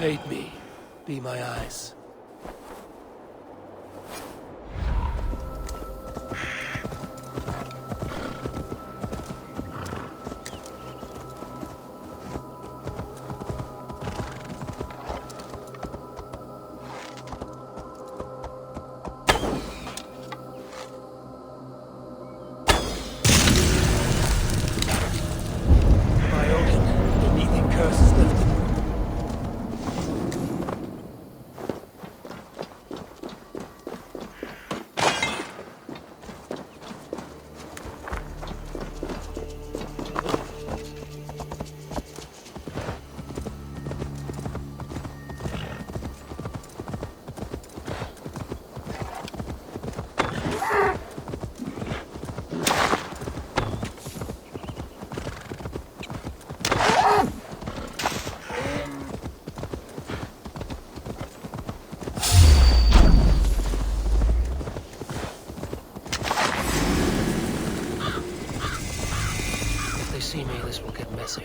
Aid me. Be my eyes. See me, this will get messy.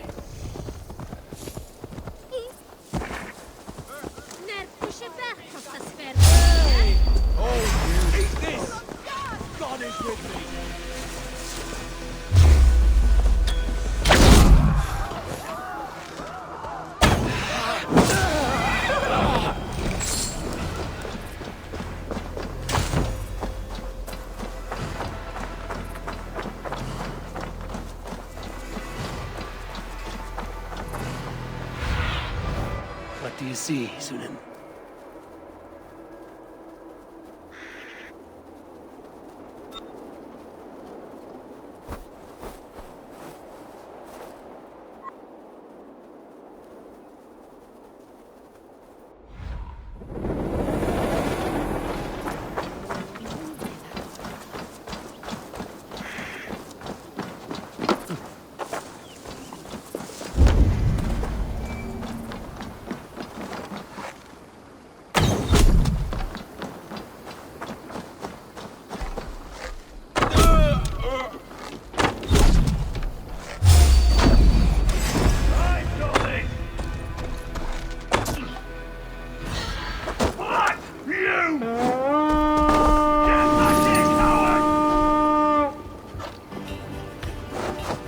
Hey! Oh, eat this! God is with me! What do you see, Sunan?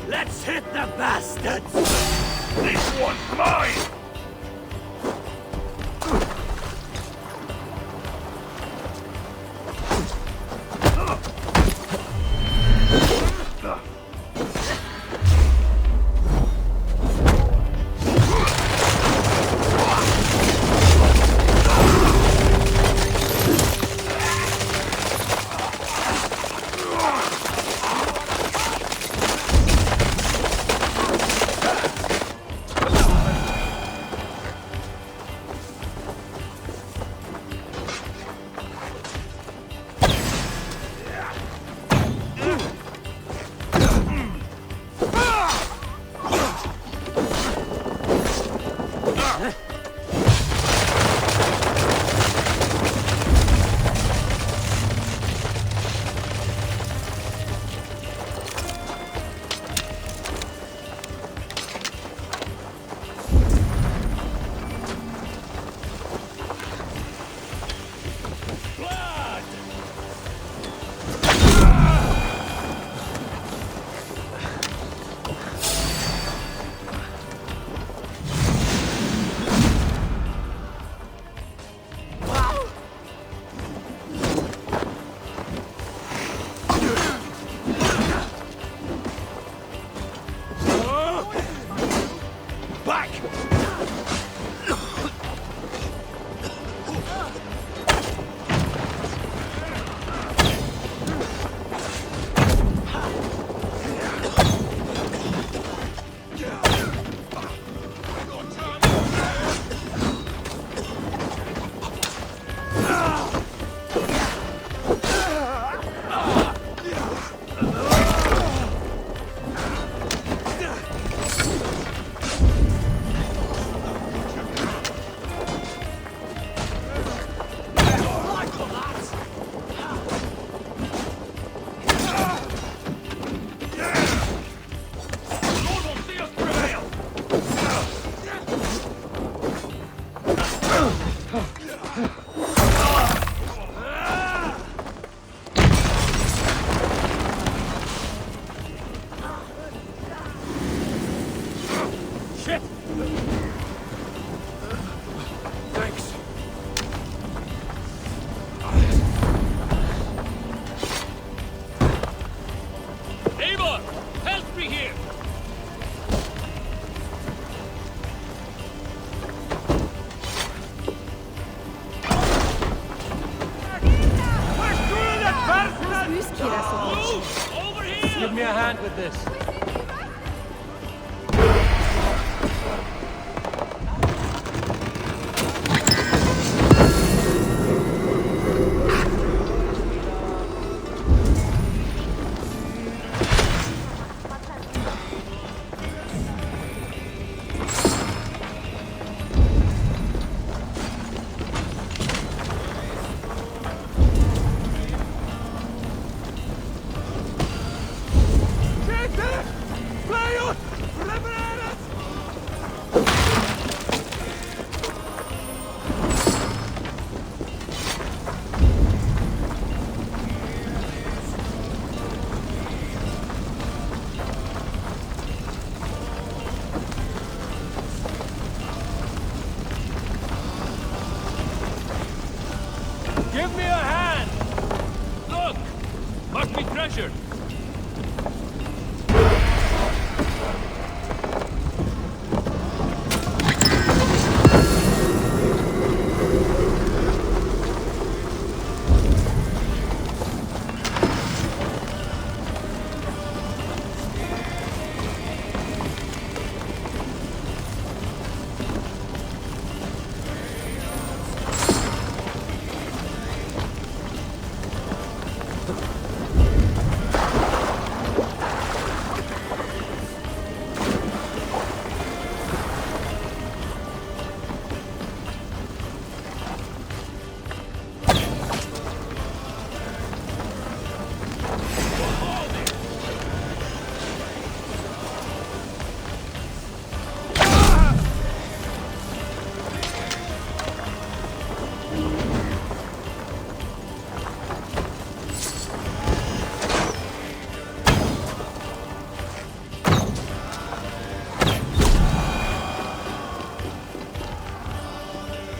Let's hit the bastards! This one's mine! Shit! Thanks. Eivor! Help me here! Over here! Give me a hand with this. Give me a hand! Look! Must be treasure!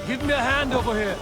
Give me a hand over here.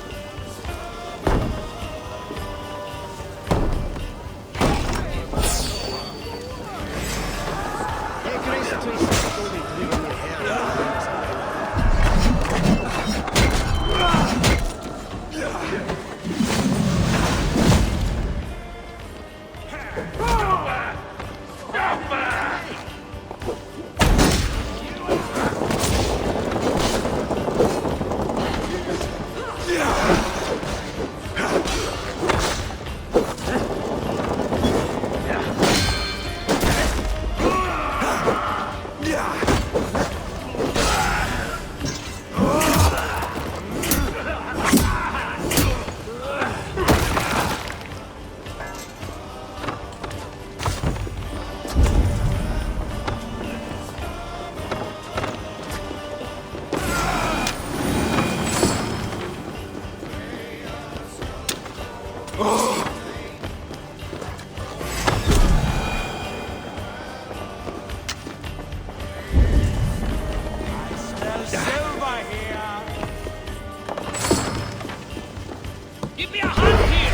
Give me a hand here!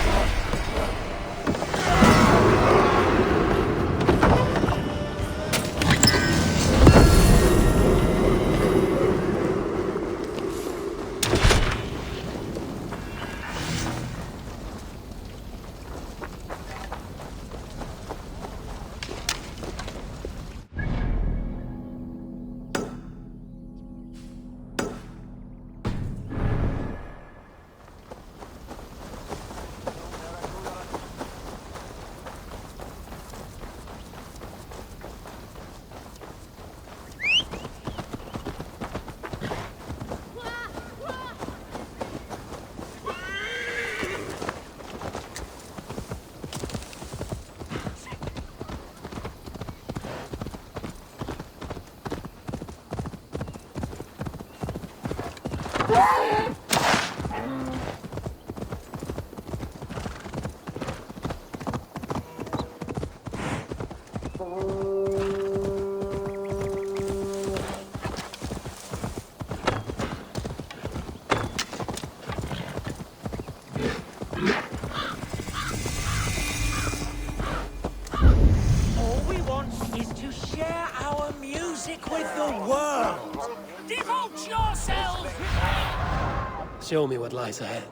world! Devote yourselves! Show me what lies ahead.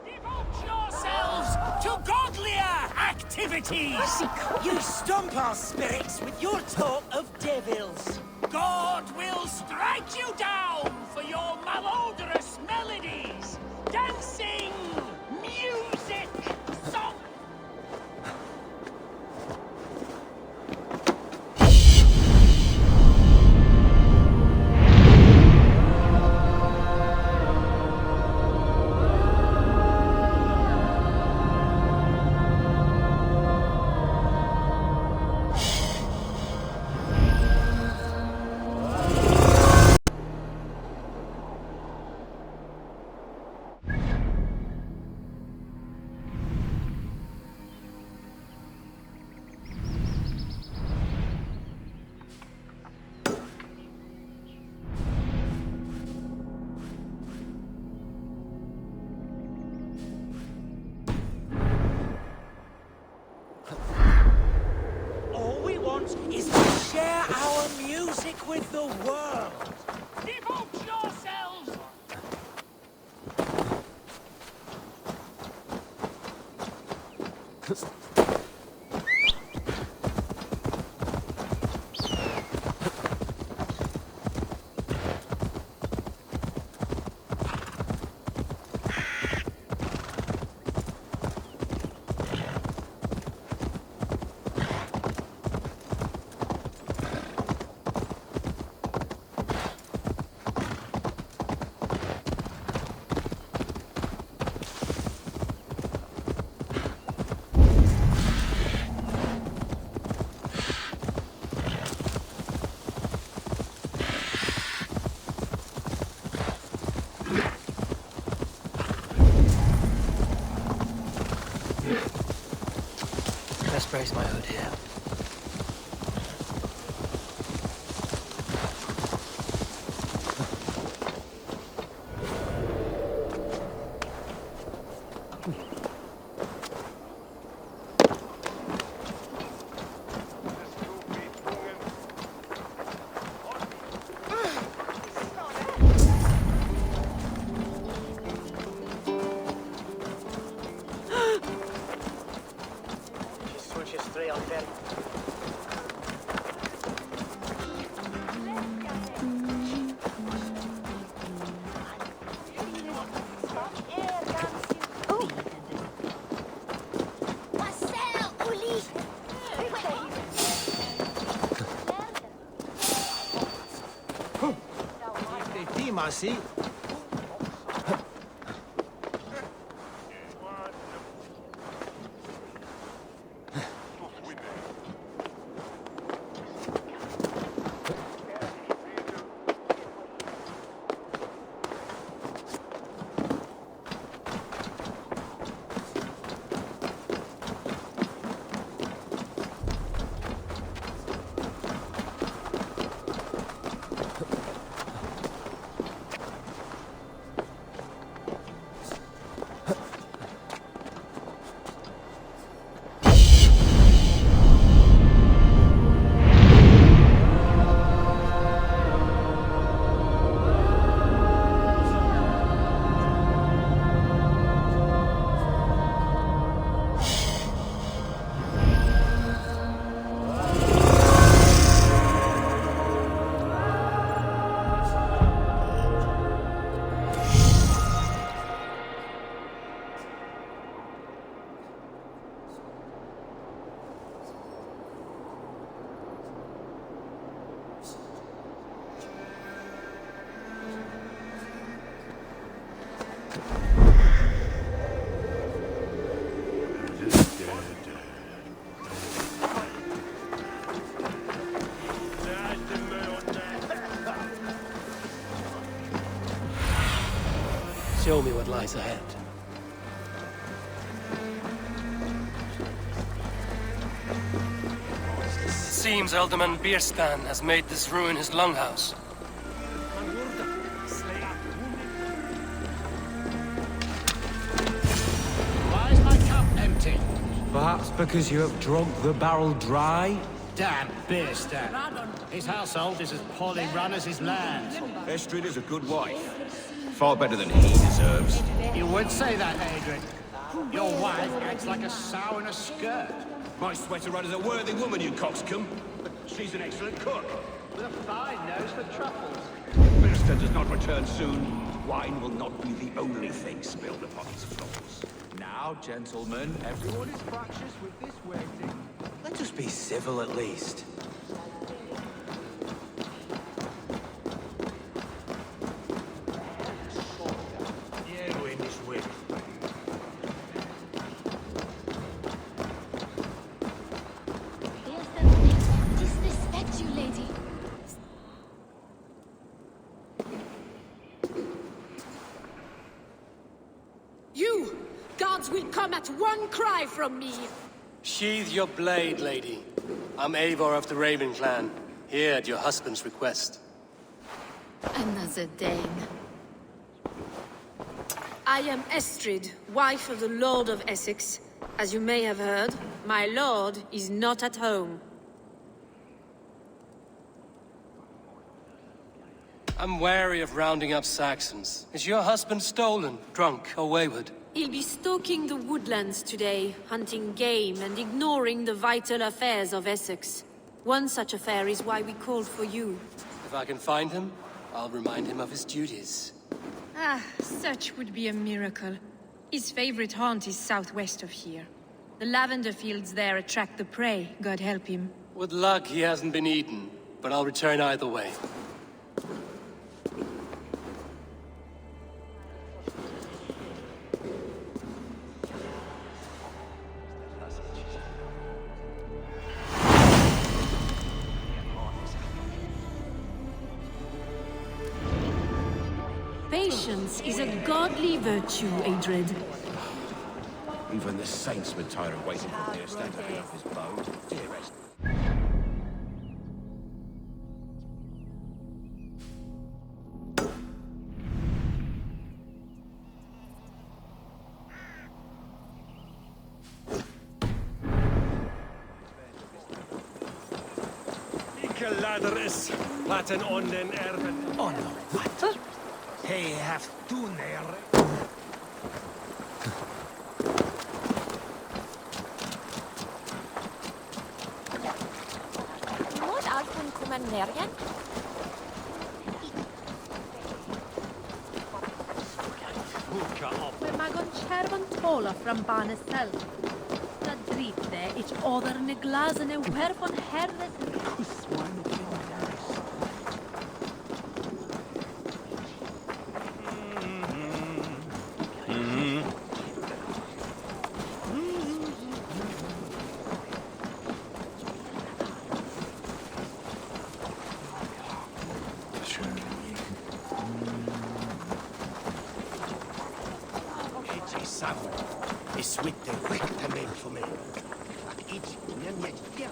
Devote yourselves to godlier activities! You stomp our spirits with your talk of devils. God will strike you down for your malodorous melodies! Dancing! Music! Song! Is to share our music with the world. Devote yourselves! Let's brace my hood here. I see. Show me what lies ahead. It seems Alderman Bierstan has made this ruin his longhouse. Why is my cup empty? Perhaps because you have drunk the barrel dry? Damn Beerstan. His household is as poorly run as his land. Estrid is a good wife. Far better than he deserves. You would say that, Adrian. Your wife acts like a sow in a skirt. My sweater runner's a worthy woman, you coxcomb. But she's an excellent cook. With a fine nose for truffles. Minister does not return soon. Wine will not be the only thing spilled upon his floors. Now, gentlemen, everyone is fractious with this waiting. Let us be civil at least. Disrespect you, lady. You! Gods will come at one cry from me! Sheathe your blade, lady. I'm Eivor of the Raven clan, here at your husband's request. Another Dane. I am Estrid, wife of the Lord of Essex. As you may have heard, my lord is not at home. I'm wary of rounding up Saxons. Is your husband stolen, drunk, or wayward? He'll be stalking the woodlands today, hunting game and ignoring the vital affairs of Essex. One such affair is why we called for you. If I can find him, I'll remind him of his duties. Ah, such would be a miracle. His favorite haunt is southwest of here. The lavender fields there attract the prey, God help him. With luck, he hasn't been eaten, but I'll return either way. Patience is a godly virtue, Adred. Even the saints would tire of waiting for dear stand to pick up his bow. Dearest. Ikke ladder is laten onden erven. Oh no, what? He have to nere. Moet Alfred komen nergen? We mag on chervan tola from Barnesel. Dat drifte ich oder ne glasene werfon herres Is with the wicked men for me. It's yet here.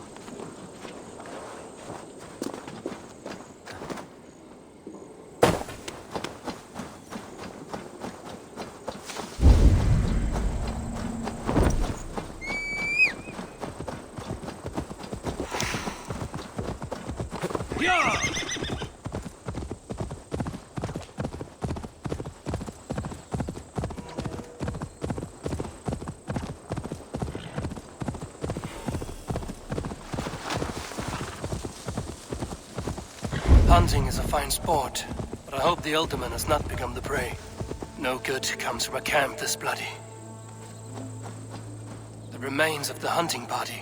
Hunting is a fine sport, but I hope the Alderman has not become the prey. No good comes from a camp this bloody. The remains of the hunting party.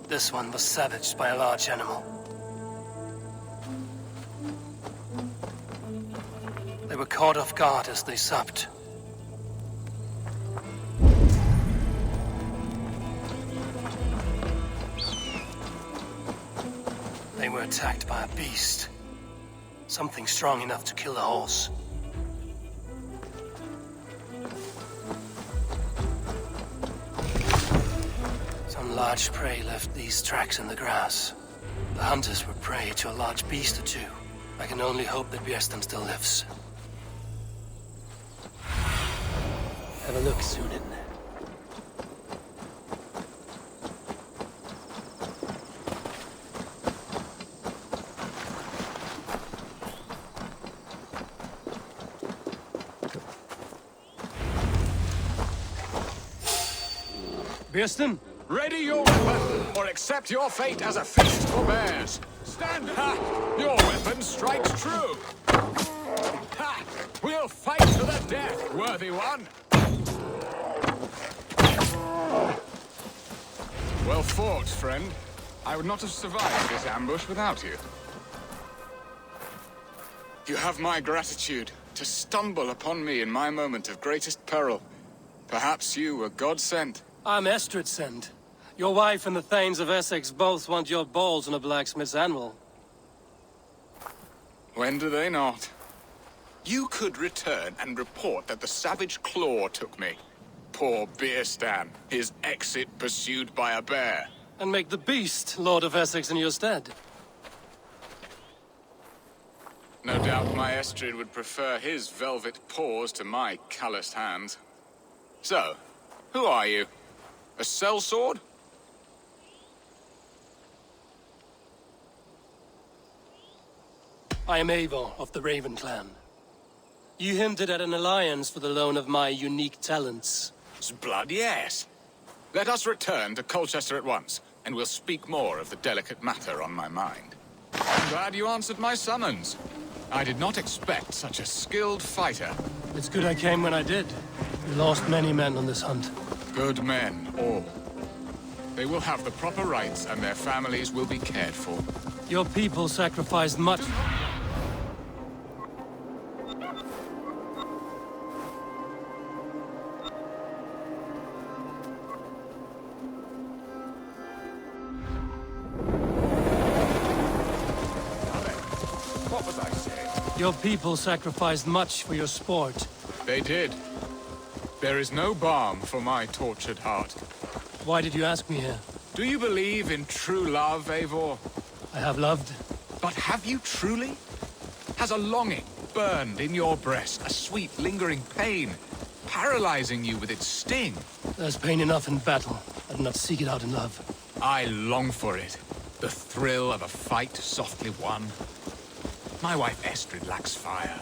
This one was savaged by a large animal. They were caught off guard as they supped. They were attacked by a beast. Something strong enough to kill a horse. Some large prey left these tracks in the grass. The hunters were prey to a large beast or two. I can only hope that Björnstam still lives. Have a look, Sunan. Bearston? Ready your weapon, or accept your fate as a feast for bears. Stand ha! Your weapon strikes true. Ha! We'll fight to the death, worthy one. Well fought, friend. I would not have survived this ambush without you. You have my gratitude to stumble upon me in my moment of greatest peril. Perhaps you were God-sent. I'm Estrid sent. Your wife and the Thanes of Essex both want your balls on a blacksmith's anvil. When do they not? You could return and report that the savage Claw took me. Poor Beerstan, his exit pursued by a bear. And make the beast Lord of Essex in your stead. No doubt my Estrid would prefer his velvet paws to my calloused hands. So, who are you? A sellsword? I am Eivor of the Raven clan. You hinted at an alliance for the loan of my unique talents. Blood, yes. Let us return to Colchester at once, and we'll speak more of the delicate matter on my mind. I'm glad you answered my summons. I did not expect such a skilled fighter. It's good I came when I did. We lost many men on this hunt. Good men, all. They will have the proper rights, and their families will be cared for. Your people sacrificed much. What was I saying? Your people sacrificed much for your sport. They did. There is no balm for my tortured heart. Why did you ask me here? Do you believe in true love, Eivor? I have loved. But have you truly? Has a longing burned in your breast, a sweet, lingering pain, paralyzing you with its sting? There's pain enough in battle. I do not seek it out in love. I long for it. The thrill of a fight softly won. My wife Estrid lacks fire.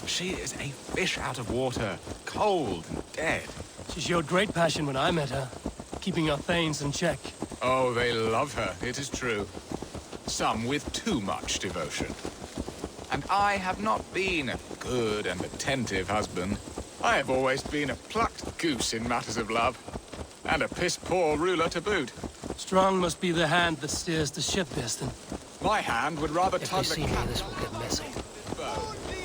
She is a fish out of water, cold and dead. She showed great passion when I met her, keeping our Thanes in check. Oh, they love her, it is true. Some with too much devotion. And I have not been a good and attentive husband. I have always been a plucked goose in matters of love. And a piss-poor ruler to boot. Strong must be the hand that steers the ship, Bearston. My hand would rather If they tug the see me, cat. this will get messy.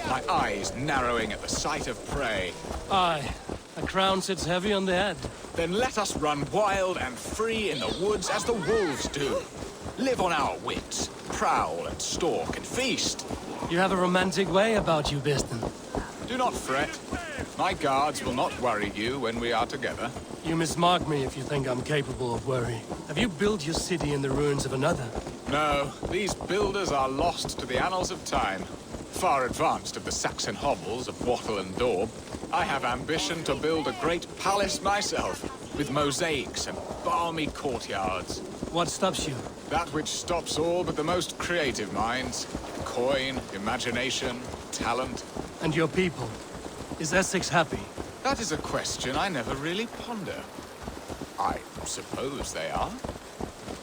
My eyes narrowing at the sight of prey. Aye, a crown sits heavy on the head. Then let us run wild and free in the woods as the wolves do. Live on our wits, prowl and stalk and feast. You have a romantic way about you, Bearston. Do not fret. My guards will not worry you when we are together. You mismark me if you think I'm capable of worry. Have you built your city in the ruins of another? No, these builders are lost to the annals of time. Far advanced of the Saxon hovels of Wattle and Daub. I have ambition to build a great palace myself, with mosaics and balmy courtyards. What stops you? That which stops all but the most creative minds. Coin, imagination, talent. And your people? Is Essex happy? That is a question I never really ponder. I suppose they are.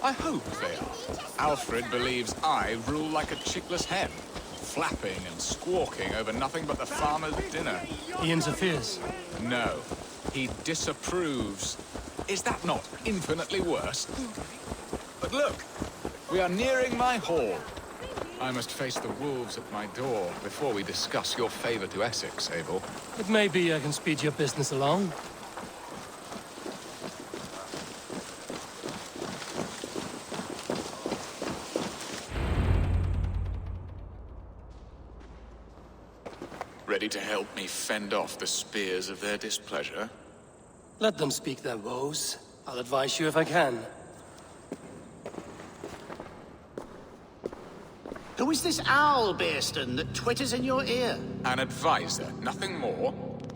I hope they are. Alfred believes I rule like a chickless hen, flapping and squawking over nothing but the farmer's dinner. He interferes. No, he disapproves. Is that not infinitely worse? But look, we are nearing my hall. I must face the wolves at my door before we discuss your favor to Essex, Eivor. It may be I can speed your business along. Ready to help me fend off the spears of their displeasure? Let them speak their woes. I'll advise you if I can. Who is this owl, Bearston, that twitters in your ear? An advisor, nothing more.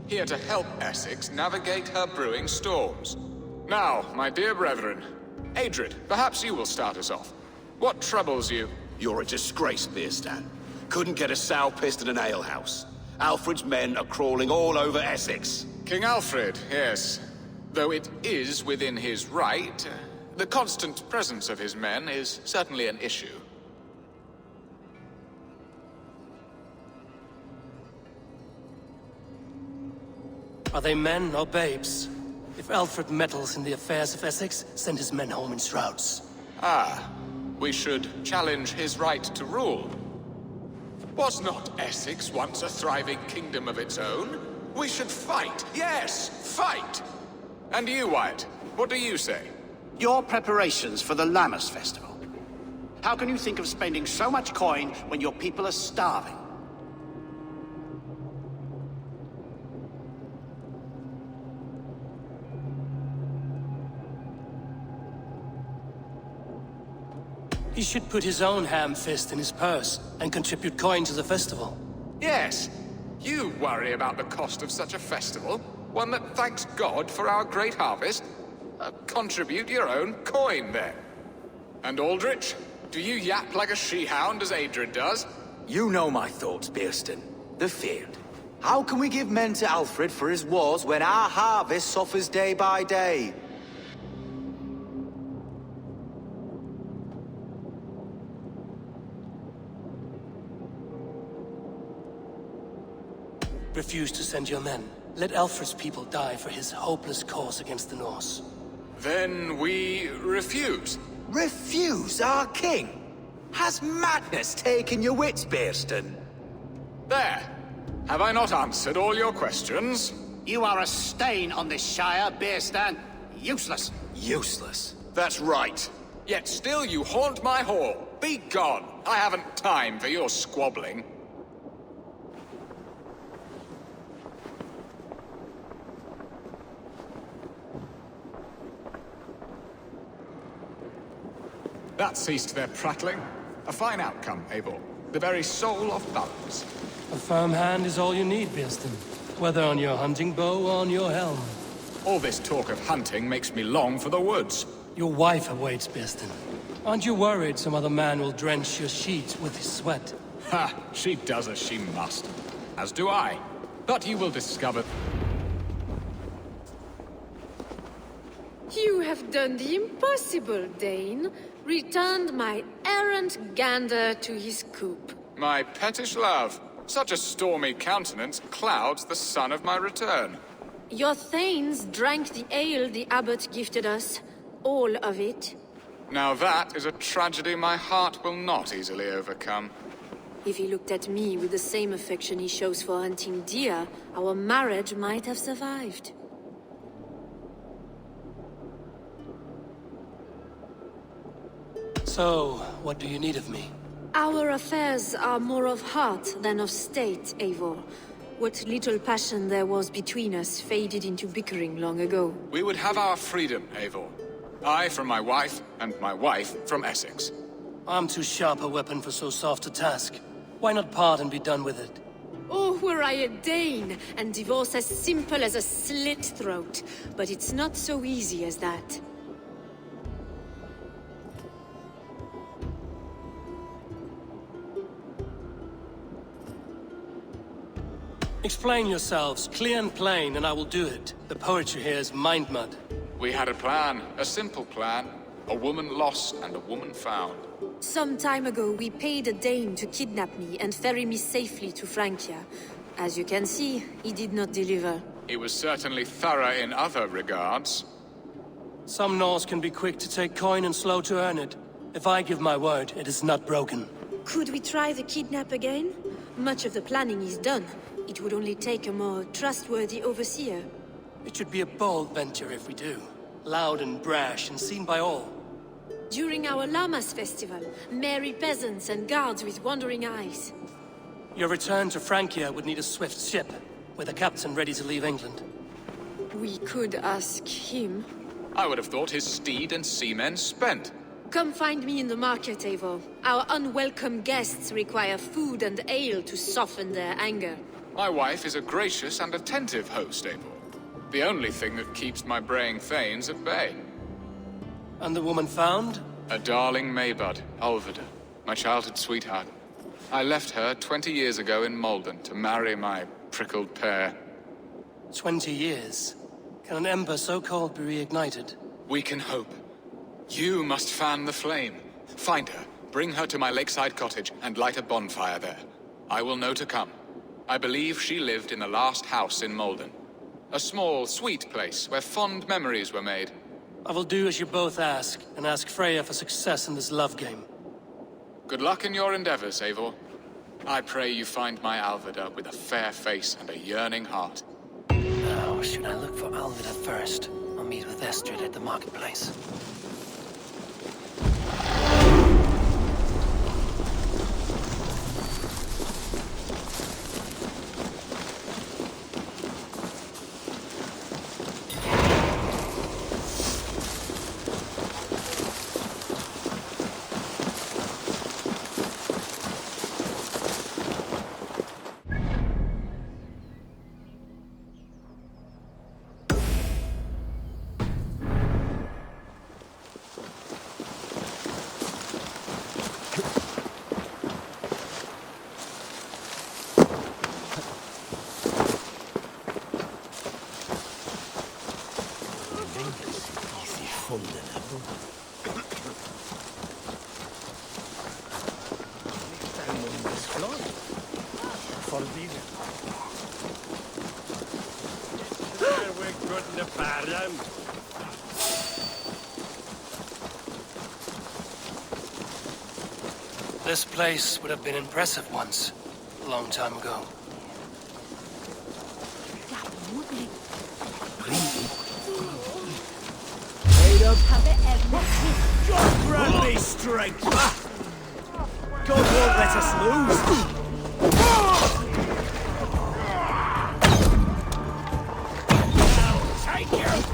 Here to help Essex navigate her brewing storms. Now, my dear brethren, Adrid, perhaps you will start us off. What troubles you? You're a disgrace, Beerstan. Couldn't get a sow pissed in an alehouse. Alfred's men are crawling all over Essex. King Alfred, yes. Though it is within his right, the constant presence of his men is certainly an issue. Are they men or babes? If Alfred meddles in the affairs of Essex, send his men home in shrouds. Ah, we should challenge his right to rule. Was not Essex once a thriving kingdom of its own? We should fight, yes, fight! And you, Wyatt, what do you say? Your preparations for the Lammas festival. How can you think of spending so much coin when your people are starving? He should put his own ham fist in his purse and contribute coin to the festival. Yes, you worry about the cost of such a festival, one that thanks God for our great harvest. Contribute your own coin, then. And Aldrich, do you yap like a she-hound as Adred does? You know my thoughts, Bearston. The field. How can we give men to Alfred for his wars when our harvest suffers day by day? Refuse to send your men. Let Alfred's people die for his hopeless cause against the Norse. Then we refuse. Refuse our king? Has madness taken your wits, Bearston? There. Have I not answered all your questions? You are a stain on this shire, Bearstan. Useless. Useless. That's right. Yet still you haunt my hall. Be gone. I haven't time for your squabbling. That ceased their prattling. A fine outcome, Eivor. The very soul of balance. A firm hand is all you need, Bearston. Whether on your hunting bow or on your helm. All this talk of hunting makes me long for the woods. Your wife awaits, Bearston. Aren't you worried some other man will drench your sheets with his sweat? Ha! She does as she must. As do I. But you will discover... You have done the impossible, Dane. Returned my errant gander to his coop. My pettish love. Such a stormy countenance clouds the sun of my return. Your thanes drank the ale the abbot gifted us. All of it. Now that is a tragedy my heart will not easily overcome. If he looked at me with the same affection he shows for hunting deer, our marriage might have survived. So, what do you need of me? Our affairs are more of heart than of state, Eivor. What little passion there was between us faded into bickering long ago. We would have our freedom, Eivor. I from my wife, and my wife from Essex. I'm too sharp a weapon for so soft a task. Why not part and be done with it? Oh, were I a Dane, and divorce as simple as a slit throat. But it's not so easy as that. Explain yourselves, clear and plain, and I will do it. The poetry here is mind mud. We had a plan, a simple plan. A woman lost and a woman found. Some time ago, we paid a Dane to kidnap me and ferry me safely to Francia. As you can see, he did not deliver. He was certainly thorough in other regards. Some Norse can be quick to take coin and slow to earn it. If I give my word, it is not broken. Could we try the kidnap again? Much of the planning is done. It would only take a more trustworthy overseer. It should be a bold venture if we do. Loud and brash and seen by all. During our Lammas festival, merry peasants and guards with wandering eyes. Your return to Francia would need a swift ship, with a captain ready to leave England. We could ask him. I would have thought his steed and seamen spent. Come find me in the market, Eivor. Our unwelcome guests require food and ale to soften their anger. My wife is a gracious and attentive host, Eivor. The only thing that keeps my braying thanes at bay. And the woman found? A darling Maybud, Ulvida, my childhood sweetheart. I left her 20 years ago in Malden to marry my prickled pair. 20 years. Can an ember so cold be reignited? We can hope. You must fan the flame. Find her, bring her to my lakeside cottage, and light a bonfire there. I will know to come. I believe she lived in the last house in Malden. A small, sweet place where fond memories were made. I will do as you both ask, and ask Freya for success in this love game. Good luck in your endeavors, Eivor. I pray you find my Alvida with a fair face and a yearning heart. Now, should I look for Alvida first, or meet with Estrid at the marketplace? This place would have been impressive once, a long time ago. God grant me strength! God won't let us lose! Take you!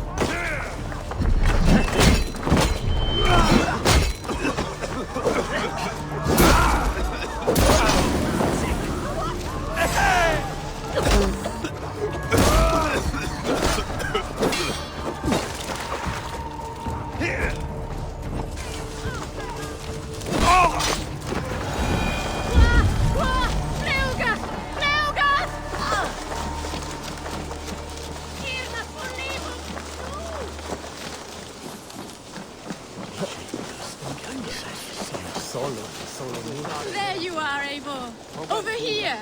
There you are, Eivor. Over here.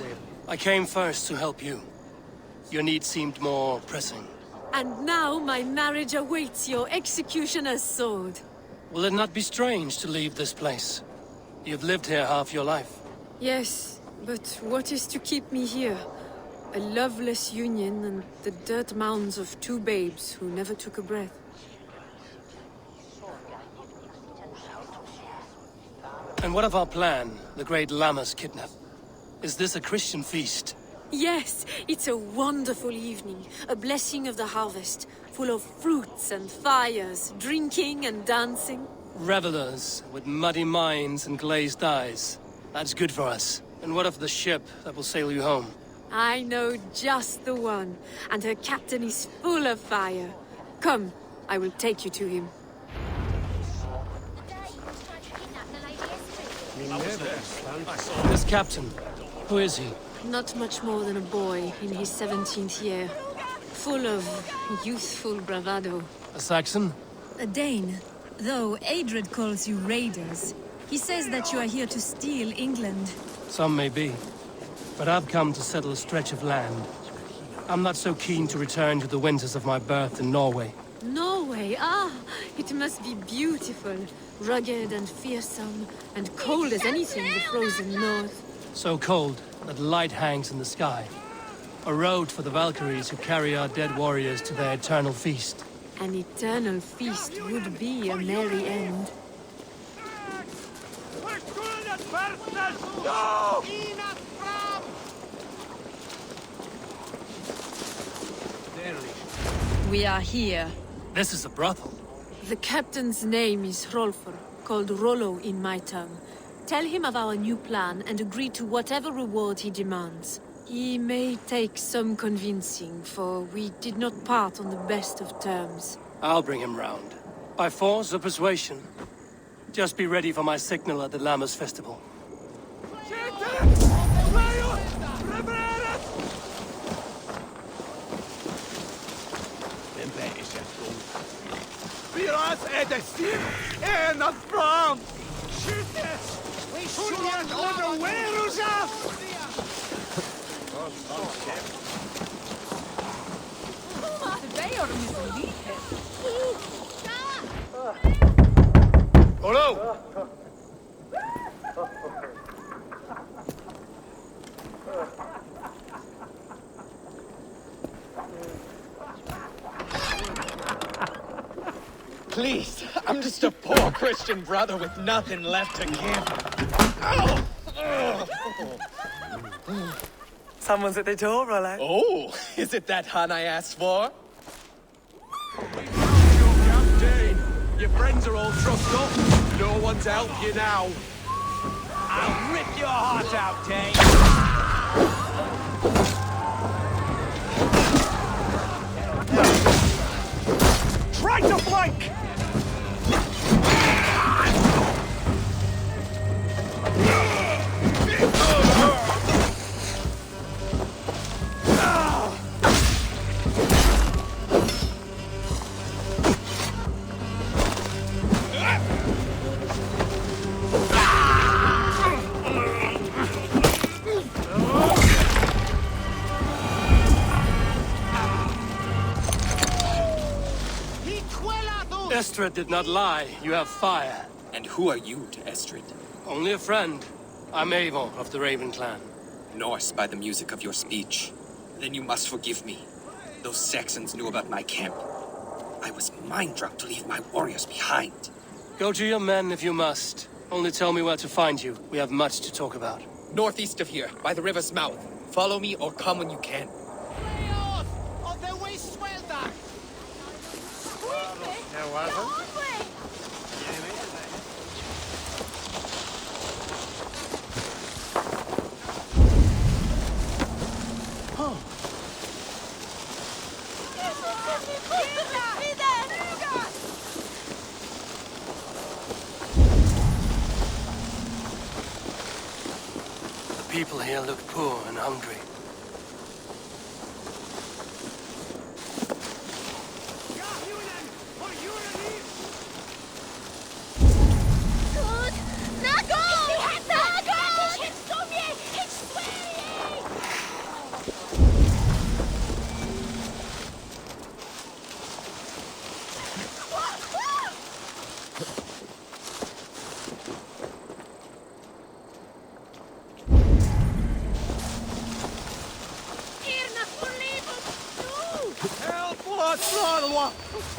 I came first to help you. Your need seemed more pressing. And now my marriage awaits your executioner's sword. Will it not be strange to leave this place? You've lived here half your life. Yes, but what is to keep me here? A loveless union and the dirt mounds of two babes who never took a breath. And what of our plan, the great Lammas kidnap? Is this a Christian feast? Yes, it's a wonderful evening, a blessing of the harvest, full of fruits and fires, drinking and dancing. Revelers with muddy minds and glazed eyes. That's good for us. And what of the ship that will sail you home? I know just the one, and her captain is full of fire. Come, I will take you to him. This captain, who is he? Not much more than a boy in his 17th year. Full of youthful bravado. A Saxon? A Dane. Though Adred calls you raiders. He says that you are here to steal England. Some may be. But I've come to settle a stretch of land. I'm not so keen to return to the winters of my birth in Norway. Norway? Ah, it must be beautiful. Rugged and fearsome, and cold as anything in the frozen north. So cold that light hangs in the sky. A road for the Valkyries who carry our dead warriors to their eternal feast. An eternal feast would be a merry end. We are here. This is a brothel. The captain's name is Hrolfr, called Rollo in my tongue. Tell him of our new plan and agree to whatever reward he demands. He may take some convincing, for we did not part on the best of terms. I'll bring him round. By force or persuasion. Just be ready for my signal at the Lammas festival. Ven, medicine and a farm. Shoot this! We shoot on the wheels up! Hello! Please, I'm just a poor Christian brother with nothing left to give. Someone's at the door, Rollo. Oh, is it that hun I asked for? Captain! Your friends are all trussed up. No one's helped you now. I'll rip your heart out, Dane. Try to flank! Estrid did not lie. You have fire. And who are you to Estrid? Only a friend. I'm Avon of the Raven clan. Norse by the music of your speech. Then you must forgive me. Those Saxons knew about my camp. I was mind-drunk to leave my warriors behind. Go to your men if you must. Only tell me where to find you. We have much to talk about. Northeast of here, by the river's mouth. Follow me or come when you can. The people here look poor and hungry.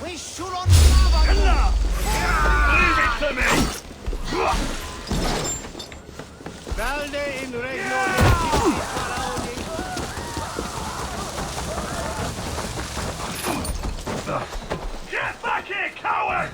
We shoot on lava! Leave it to me! Valde in regno Get back here, coward!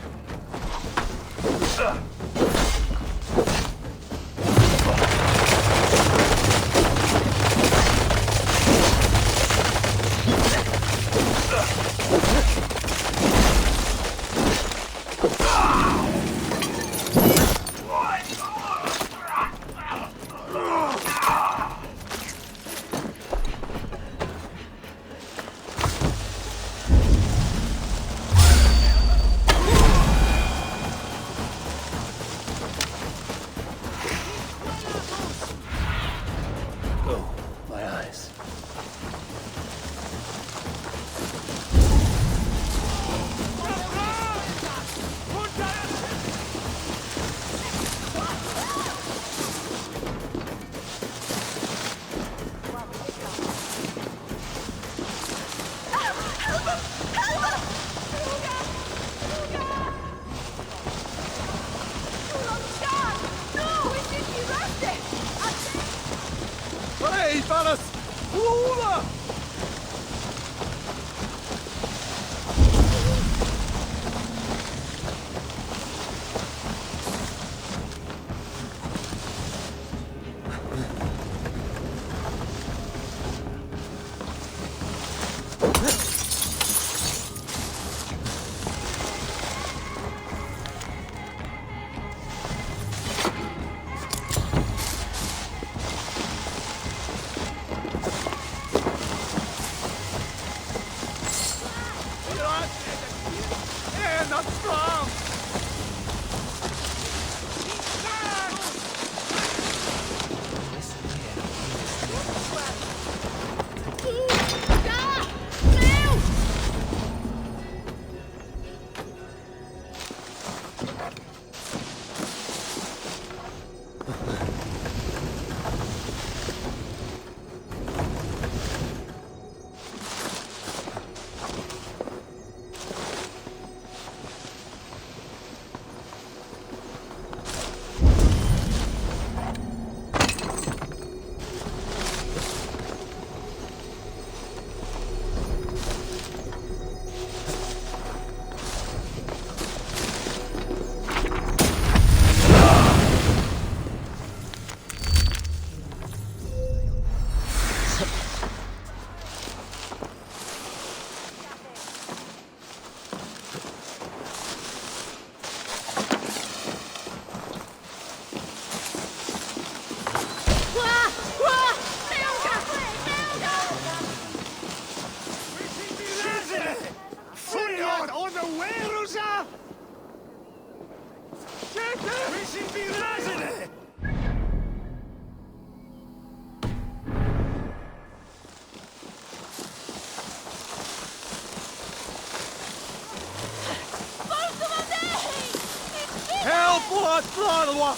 Not Florwa!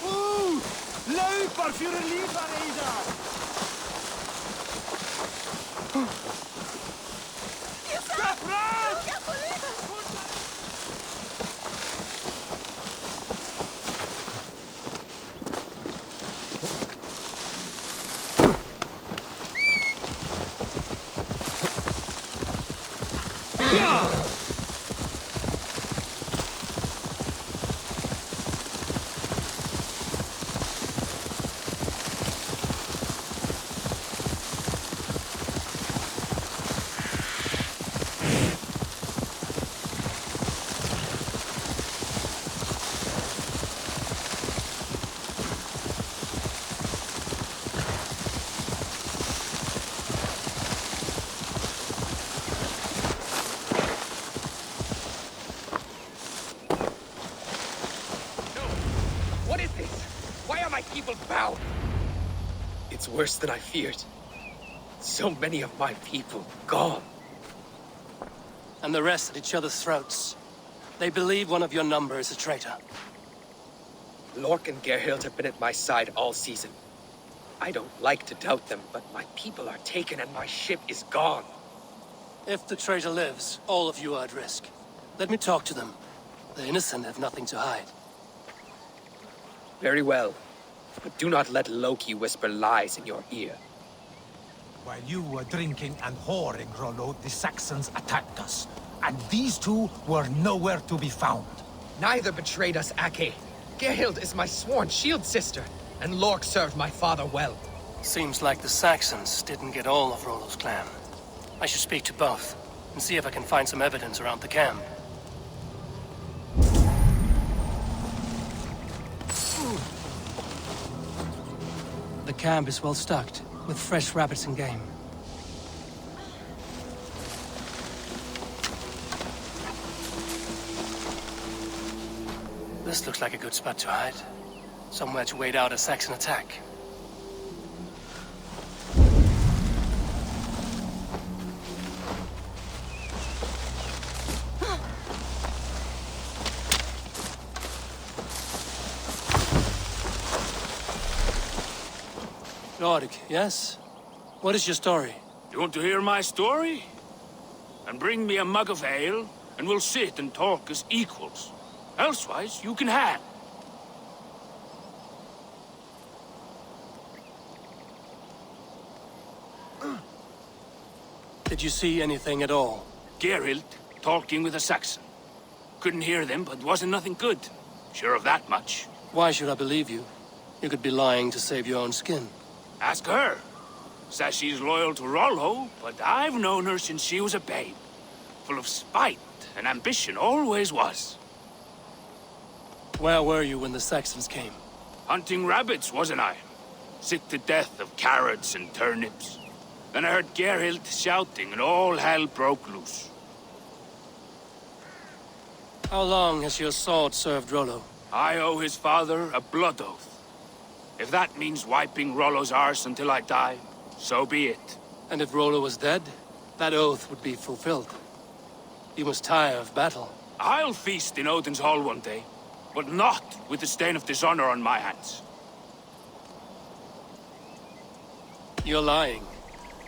Ooh! Lauper für ein Lieferräder! What is this? Why are my people bound? It's worse than I feared. So many of my people gone. And the rest at each other's throats. They believe one of your number is a traitor. Lork and Gerhild have been at my side all season. I don't like to doubt them, but my people are taken and my ship is gone. If the traitor lives, all of you are at risk. Let me talk to them. The innocent have nothing to hide. Very well. But do not let Loki whisper lies in your ear. While you were drinking and whoring, Rollo, the Saxons attacked us. And these two were nowhere to be found. Neither betrayed us, Ake. Gerhild is my sworn shield sister, and Lork served my father well. Seems like the Saxons didn't get all of Rollo's clan. I should speak to both, and see if I can find some evidence around the camp. The camp is well stocked, with fresh rabbits and game. This looks like a good spot to hide. Somewhere to wait out a Saxon attack. Lord, yes? What is your story? You want to hear my story? And bring me a mug of ale, and we'll sit and talk as equals. Elsewise, you can hang. Did you see anything at all? Gerhild talking with a Saxon. Couldn't hear them, but wasn't nothing good. Sure of that much. Why should I believe you? You could be lying to save your own skin. Ask her. Says she's loyal to Rollo, but I've known her since she was a babe. Full of spite and ambition, always was. Where were you when the Saxons came? Hunting rabbits, wasn't I? Sick to death of carrots and turnips. Then I heard Gerhild shouting and all hell broke loose. How long has your sword served Rollo? I owe his father a blood oath. If that means wiping Rollo's arse until I die, so be it. And if Rollo was dead, that oath would be fulfilled. You must tire of battle. I'll feast in Odin's hall one day, but not with the stain of dishonor on my hands. You're lying.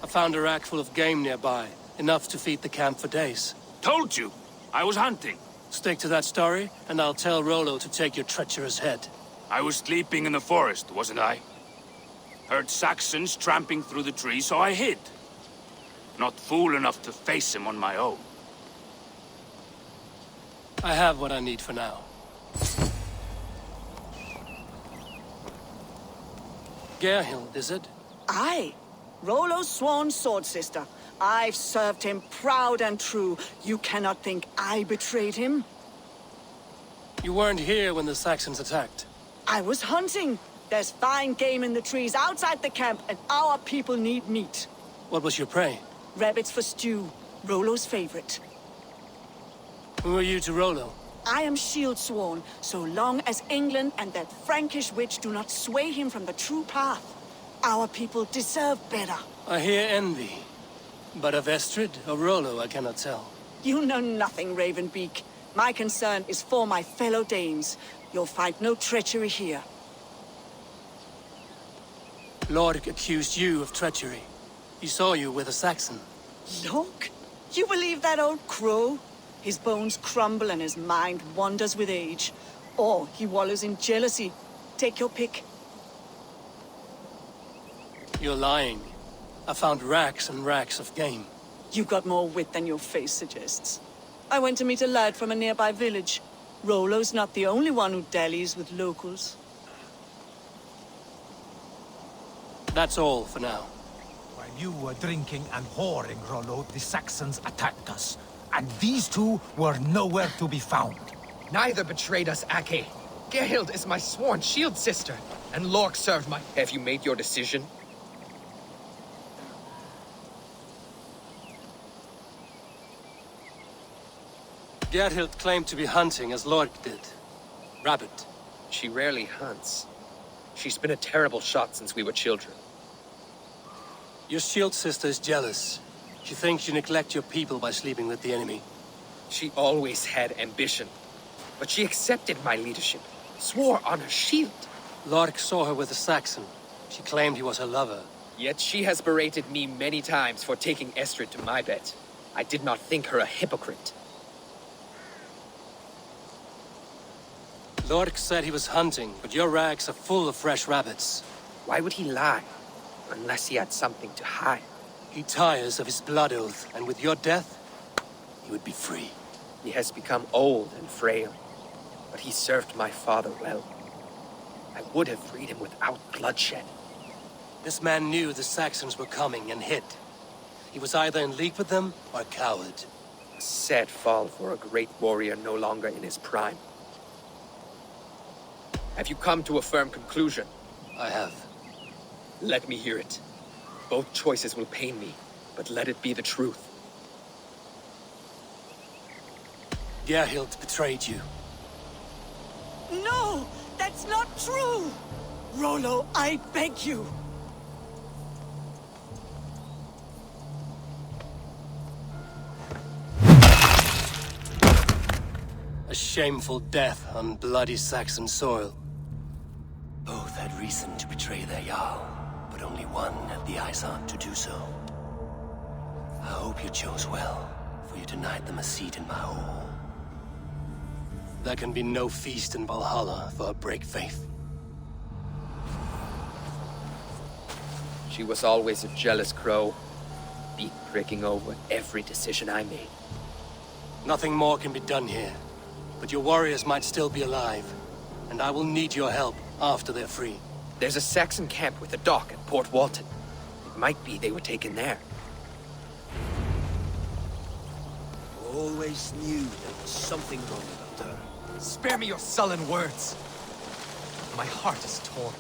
I found a rack full of game nearby, enough to feed the camp for days. Told you, I was hunting. Stick to that story, and I'll tell Rollo to take your treacherous head. I was sleeping in the forest, wasn't I? Heard Saxons tramping through the trees, so I hid. Not fool enough to face him on my own. I have what I need for now. Gerhild, is it? Aye. Rollo's sworn sword sister. I've served him proud and true. You cannot think I betrayed him. You weren't here when the Saxons attacked. I was hunting. There's fine game in the trees outside the camp, and our people need meat. What was your prey? Rabbits for stew. Rollo's favorite. Who are you to Rollo? I am shield sworn, so long as England and that Frankish witch do not sway him from the true path. Our people deserve better. I hear envy. But of Estrid or Rollo, I cannot tell. You know nothing, Ravenbeak. My concern is for my fellow Danes. You'll find no treachery here. Lord accused you of treachery. He saw you with a Saxon. Look, you believe that old crow? His bones crumble and his mind wanders with age. Or he wallows in jealousy. Take your pick. You're lying. I found racks and racks of game. You've got more wit than your face suggests. I went to meet a lad from a nearby village. Rollo's not the only one who dallies with locals. That's all for now. While you were drinking and whoring, Rollo, the Saxons attacked us. And these two were nowhere to be found. Neither betrayed us, Ake. Gerhild is my sworn shield sister, and Lork served my... Have you made your decision? Gerhild claimed to be hunting as Lork did. Rabbit. She rarely hunts. She's been a terrible shot since we were children. Your shield sister is jealous. She thinks you neglect your people by sleeping with the enemy. She always had ambition. But she accepted my leadership, swore on her shield. Lork saw her with a Saxon. She claimed he was her lover. Yet she has berated me many times for taking Estrid to my bed. I did not think her a hypocrite. Lork said he was hunting, but your rags are full of fresh rabbits. Why would he lie? Unless he had something to hide. He tires of his blood oath, and with your death, he would be free. He has become old and frail, but he served my father well. I would have freed him without bloodshed. This man knew the Saxons were coming and hid. He was either in league with them or a coward. A sad fall for a great warrior no longer in his prime. Have you come to a firm conclusion? I have. Let me hear it. Both choices will pain me, but let it be the truth. Gerhild betrayed you. No! That's not true! Rollo, I beg you! A shameful death on bloody Saxon soil. Both had reason to betray their Jarl, but only one had the eyesight to do so. I hope you chose well, for you denied them a seat in my hall. There can be no feast in Valhalla for a break faith. She was always a jealous crow, deep pricking over every decision I made. Nothing more can be done here, but your warriors might still be alive, and I will need your help after they're free. There's a Saxon camp with a dock at Port Walton. It might be they were taken there. Always knew there was something wrong about her. Spare me your sullen words. My heart is torn.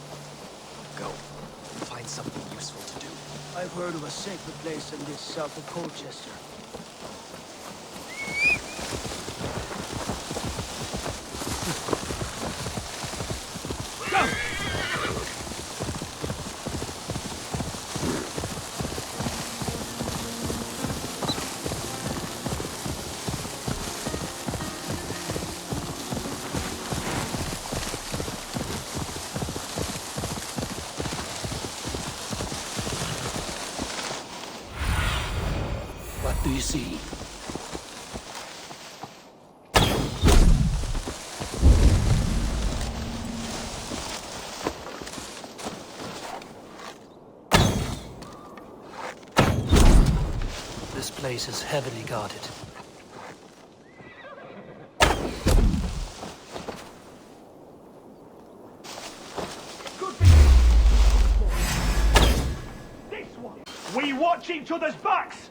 Go. Find something useful to do. I've heard of a sacred place in this south of Colchester. What do you see? This place is heavily guarded. We watch each other's backs!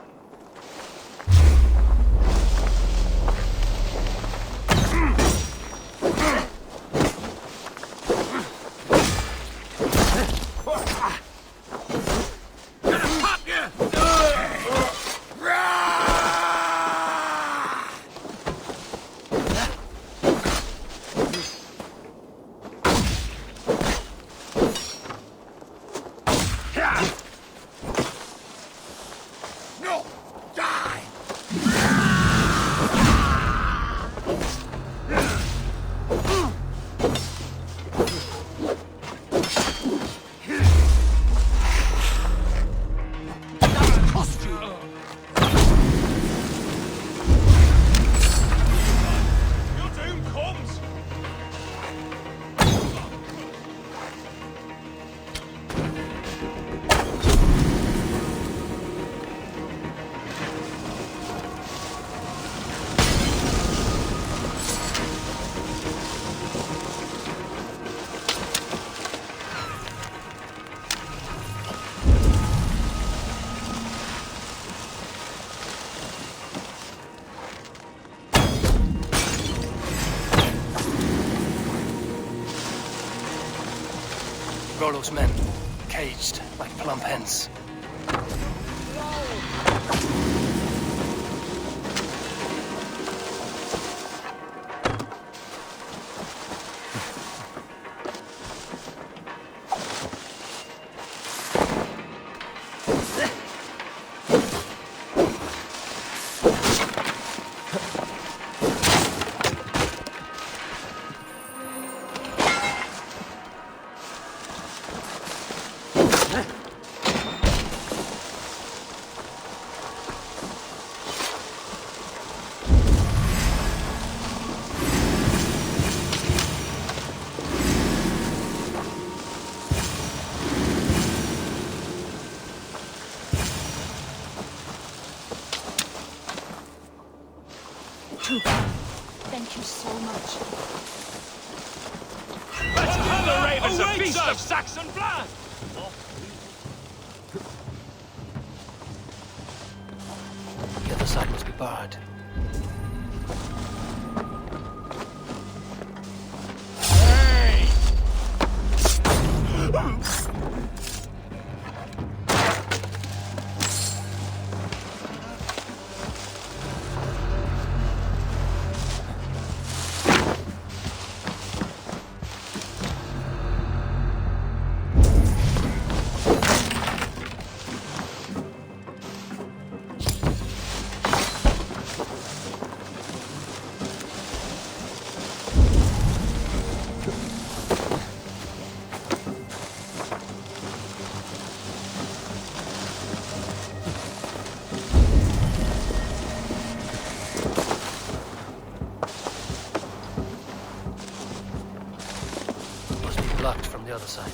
Rollo's men, caged like plump hens. Thank you so much. Let's kill the ravens, a feast of Saxon blood! The other side must be barred. Blocked from the other side.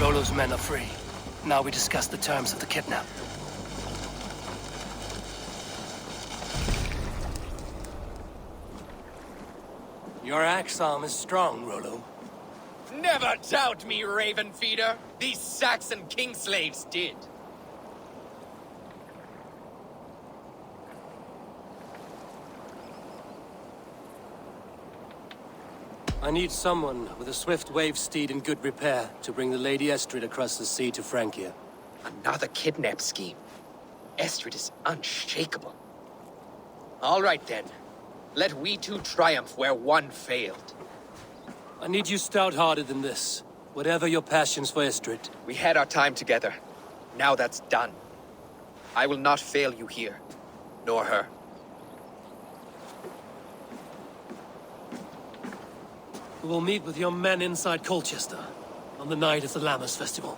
Rollo's men are free. Now we discuss the terms of the kidnap. Your axe arm is strong, Rollo. Never doubt me, Raven Feeder. These Saxon kingslaves did. I need someone with a swift wave steed in good repair to bring the Lady Estrid across the sea to Francia. Another kidnap scheme. Estrid is unshakable. All right then. Let we two triumph where one failed. I need you stout-hearted than this. Whatever your passions for Estrid. We had our time together. Now that's done. I will not fail you here. Nor her. We will meet with your men inside Colchester on the night of the Lammas Festival.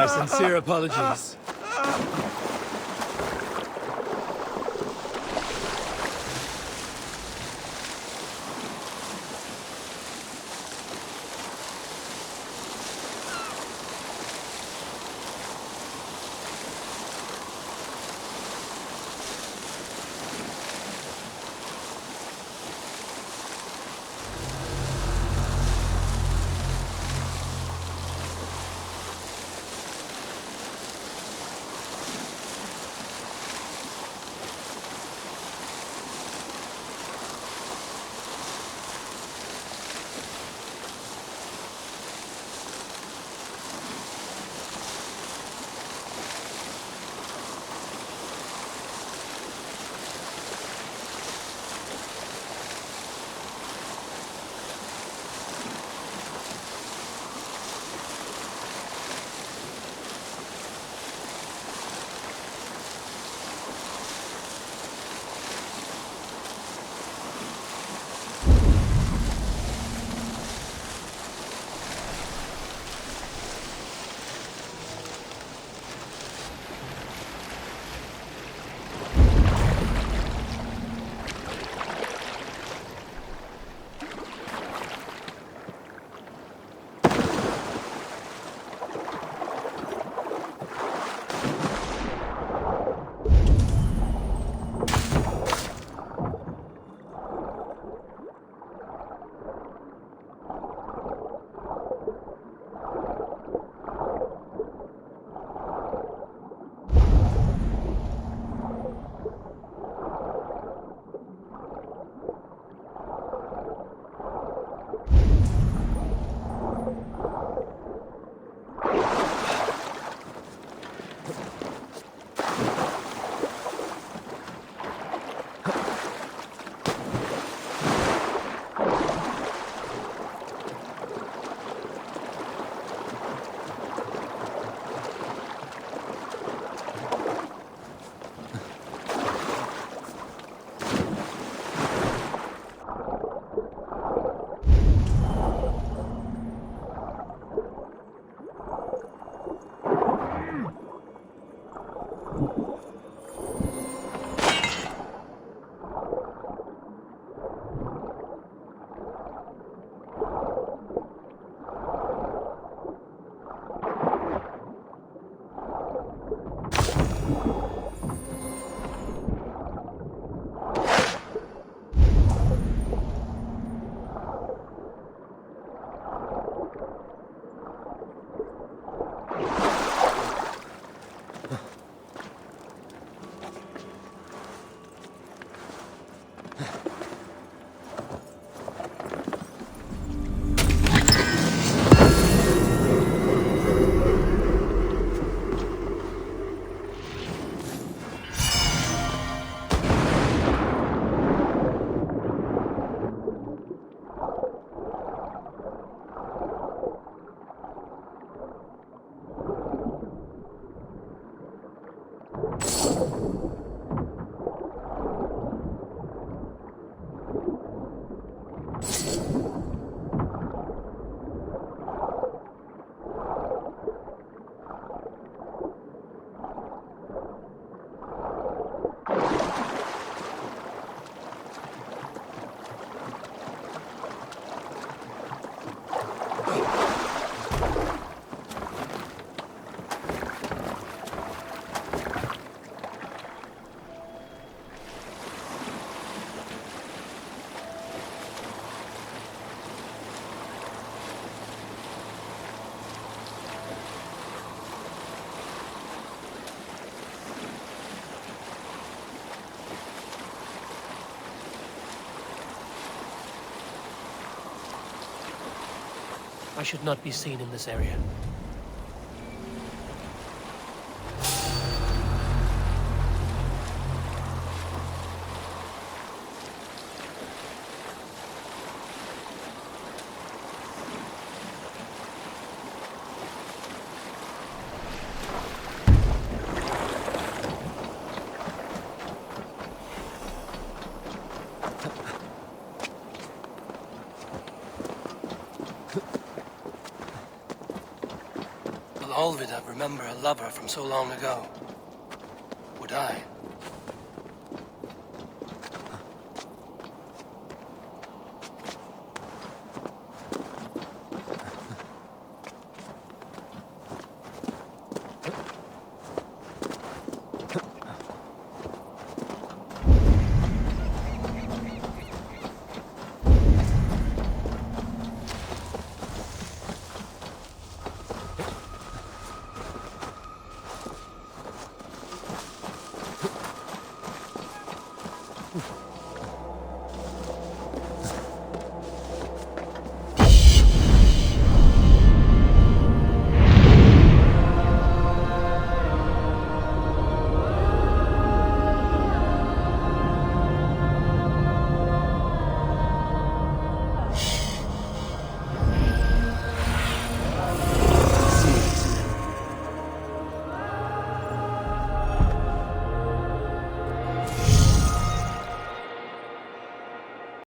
Our sincere apologies. I should not be seen in this area. Alvida remember a lover from so long ago? Would I?